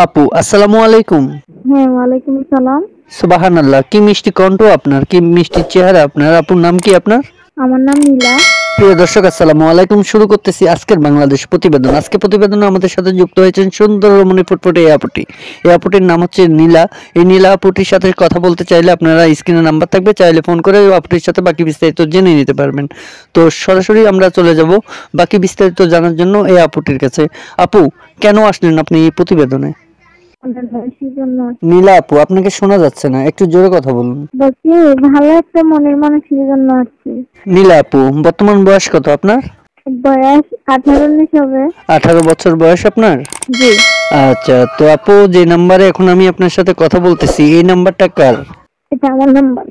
আপু আসসালামু আলাইকুম। হ্যাঁ, ওয়ালাইকুম আসসালাম। সুবহানাল্লাহ, কি মিষ্টি কণ্ঠ আপনার, কি মিষ্টি চেহারা আপনার। আপুর নাম কি আপনার? আমার নাম নীলা। প্রিয় দর্শক আসসালামু আলাইকুম। শুরু করতেছি আজকের বাংলাদেশ প্রতিবেদন। আজকে প্রতিবেদনে আমাদের সাথে যুক্ত হয়েছেন সুন্দর রমণী ফুটফুটে এই আপুটি। এই আপুটির নাম হচ্ছে নীলা। এই নীলা আপুটির সাথে কথা বলতে চাইলে আপনারা স্ক্রিনে নাম্বার থাকবে, চাইলে ফোন করে ওই আপুটির সাথে বাকি বিস্তারিত জেনে নিতে পারবেন। তো সরাসরি আমরা চলে যাব বাকি বিস্তারিত জানার জন্য এই আপুটির কাছে। আপু, কেন আসলেন আপনি এই প্রতিবেদনে? আপনার বয়সের জন্য নীলা আপু, আপনাকে শোনা যাচ্ছে না, একটু জোরে কথা বলুন। বলছি, ভালো একটা মনের মানুষের জন্য আসছি। নীলা আপু, বর্তমান বয়স কত আপনার? বয়স 18-19 হবে। 18 বছর বয়স আপনার? জি। আচ্ছা, তো আপু যে নাম্বারে এখন আমি আপনার সাথে কথা বলতেছি এই নাম্বারটা কার? এটা আমার নাম্বার।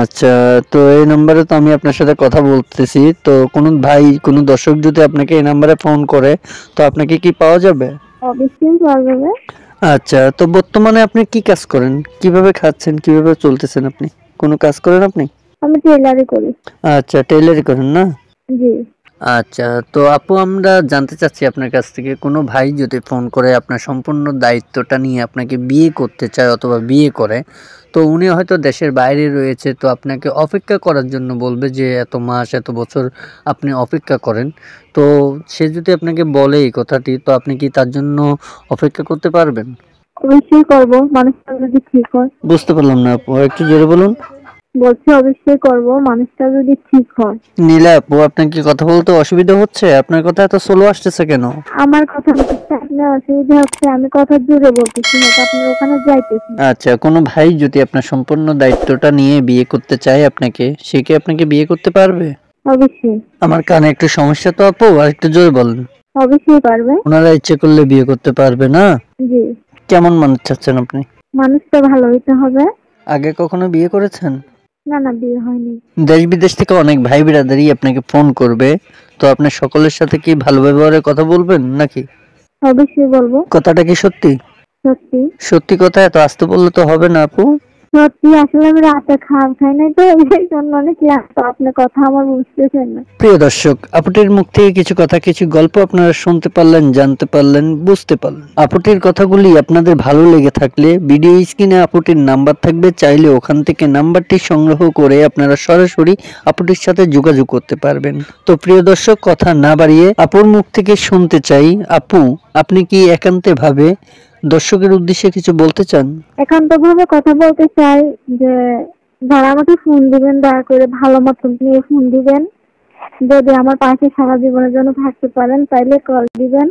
আচ্ছা, তো এই নাম্বারে তো আমি আপনার সাথে কথা বলতেছি। তো কোনো ভাই, কোনো দর্শক যদি আপনাকে এই নাম্বারে ফোন করে, তো আপনাকে কি পাওয়া যাবে? অবশ্যই পাওয়া যাবে। আচ্ছা, তো বর্তমানে আপনি কি কাজ করেন, কিভাবে খাচ্ছেন, কিভাবে চলতেছেন? আপনি কোনো কাজ করেন আপনি? আমি টেলারি করি। আচ্ছা, টেইলারি করেন না? জি। আচ্ছা, তো আপু আমরা জানতে চাচ্ছি আপনার কাছ থেকে, কোনো ভাই যদি ফোন করে আপনার সম্পূর্ণ দায়িত্বটা নিয়ে আপনাকে বিয়ে করতে চায় অথবা বিয়ে করে, তো উনি হয়তো দেশের বাইরে রয়েছে, তো আপনাকে অপেক্ষা করার জন্য বলবে যে এত মাস এত বছর আপনি অপেক্ষা করেন। তো সে যদি আপনাকে বলে এই কথাটি, তো আপনি কি তার জন্য অপেক্ষা করতে পারবেন? অবশ্যই করব, মানুষটা যদি ঠিক হয়। বুঝতে পারলাম না আপু, একটু জোরে বলুন। বলছি অবশ্যই করব, মানুষটা যদি ঠিক হয়। নীলা আপু, আপনার কি কথা বলতে অসুবিধা হচ্ছে? আপনার কথা এত স্লো আসতেছে কেন? আমার কথা বলতে আপনার অসুবিধা হচ্ছে, আমি কথা জোরে বলতেছি, হয়তো আপনার ওখানে যাইতেছি। আচ্ছা, কোনো ভাই যদি আপনার সম্পূর্ণ দায়িত্বটা নিয়ে বিয়ে করতে চায় আপনাকে, সে কি আপনাকে বিয়ে করতে পারবে? অবশ্যই। আমার কানে একটু সমস্যা তো আপু, আর একটু জোরে বলেন। অবশ্যই পারবে। ওনারা ইচ্ছে করলে বিয়ে করতে পারবে না? জি। কেমন মানুষ চাচ্ছেন আপনি? মানুষটা ভালো হইতে হবে। আগে কখনো বিয়ে করেছেন? না, না, বিয়ে হয়নি। দেশ বিদেশ থেকে অনেক ভাই বিরাদারি আপনাকে ফোন করবে, তো আপনি সকলের সাথে কি ভালো ব্যবহারে কথা বলবেন নাকি? অবশ্যই বলবো। কথাটা কি সত্যি? সত্যি। সত্যি কথা এত আস্তে বললে তো হবে না আপু। সত্যি, আসলে আমি রাতে খাওয়া খাই নাই তো, এই জন্য অনেক আসতো, আপনার কথা আমার বুঝতেছেন না। প্রিয় দর্শক, আপুটির মুখ থেকে কিছু কথা, কিছু গল্প আপনারা শুনতে পারলেন, জানতে পারলেন, বুঝতে পারলেন। আপুটির কথাগুলি আপনাদের ভালো লেগে থাকলে ভিডিও স্ক্রিনে আপুটির নাম্বার থাকবে, চাইলে ওখান থেকে নাম্বারটি সংগ্রহ করে আপনারা সরাসরি আপুটির সাথে যোগাযোগ করতে পারবেন। তো প্রিয় দর্শক, কথা না বাড়িয়ে আপুর মুখ থেকে শুনতে চাই, আপু আপনি কি একান্তে ভাবে দর্শকের উদ্দেশ্যে কিছু বলতে চান? একান্ত ভাবে কথা বলতে চাই যে, যারা আমাকে ফোন দিবেন দয়া করে ভালো মতন নিয়ে ফোন দিবেন। যদি আমার পাশে সারা জীবনের জন্য থাকতে পারেন তাইলে কল দিবেন,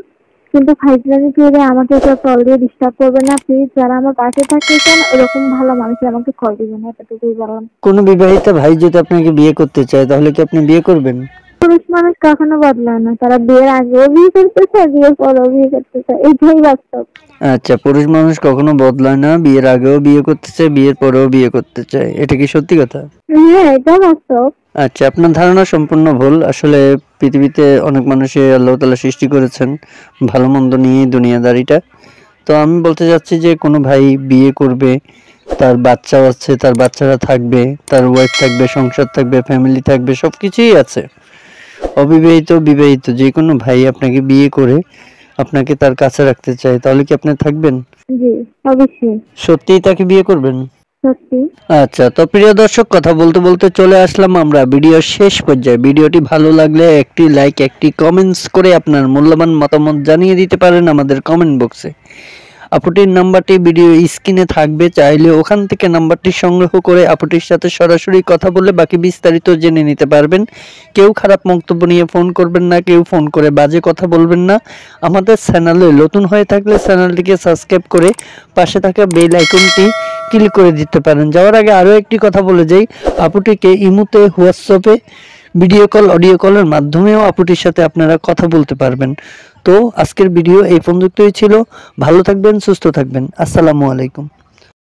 কিন্তু ফাইজলামি করে আমাকে কেউ কল দিয়ে ডিস্টার্ব করবেন না প্লিজ। যারা আমার পাশে থাকতে চান এরকম ভালো মানুষ আমাকে কল দিবেন, এতটুকুই বললাম। কোনো বিবাহিতা ভাই যদি আপনাকে বিয়ে করতে চায়, তাহলে কি আপনি বিয়ে করবেন? পুরুষ মানুষ কখনো বদলায় না, তারা বিয়ের আগেও বিয়ে করতে চায়, বিয়ের পরেও বিয়ে করতে চায়, এইটাই বাস্তব। আচ্ছা, পুরুষ মানুষ কখনো বদলায় না, বিয়ের আগেও বিয়ে করতে চায়, বিয়ের পরেও বিয়ে করতে চায়, এটা কি সত্যি কথা? হ্যাঁ, এটা বাস্তব। আচ্ছা, আপনার ধারণা সম্পূর্ণ ভুল। আসলে পৃথিবীতে অনেক মানুষই আল্লাহ তাআলা সৃষ্টি করেছেন ভালো মন্দ নিয়ে দুনিয়াদারিটা। তো আমি বলতে চাচ্ছি যে কোনো ভাই বিয়ে করবে, তার বাচ্চাও আছে, তার বাচ্চারা থাকবে, তার ওয়াইফ থাকবে, সংসার থাকবে, ফ্যামিলি থাকবে, সবকিছুই আছে। অবিবাহিত বিবাহিত যে কোনো ভাই আপনাকে বিয়ে করে আপনাকে তার কাছে রাখতে চায়, তাহলে কি আপনি থাকবেন? জি, অবশ্যই। সত্যিই তাকে বিয়ে করবেন? সত্যি। আচ্ছা, তো প্রিয় দর্শক, কথা বলতে বলতে চলে আসলাম আমরা ভিডিওর শেষ পর্যায়ে। ভিডিওটি ভালো লাগলে একটি লাইক, একটি কমেন্টস করে আপনার মূল্যবান মতামত জানিয়ে দিতে পারেন আমাদের কমেন্ট বক্সে। আপুটির নাম্বারটি ভিডিও স্ক্রিনে থাকবে, চাইলে ওখান থেকে নাম্বারটি সংগ্রহ করে আপুটির সাথে সরাসরি কথা বলে বাকি বিস্তারিত জেনে নিতে পারবেন। কেউ খারাপ বক্তব্য নিয়ে ফোন করবেন না, কেউ ফোন করে বাজে কথা বলবেন না। আমাদের চ্যানেলে নতুন হয়ে থাকলে চ্যানেলটিকে সাবস্ক্রাইব করে পাশে থাকা বেল আইকনটি ক্লিক করে দিতে পারেন। যাওয়ার আগে আরও একটি কথা বলে যাই, আপুটিকে ইমোতে, হোয়াটসঅ্যাপে, ভিডিও কল, অডিও কলের মাধ্যমেও আপুটির সাথে আপনারা কথা বলতে পারবেন। তো আজকের ভিডিও এই পর্যন্তই ছিল। ভালো থাকবেন, সুস্থ থাকবেন। আসসালামু আলাইকুম।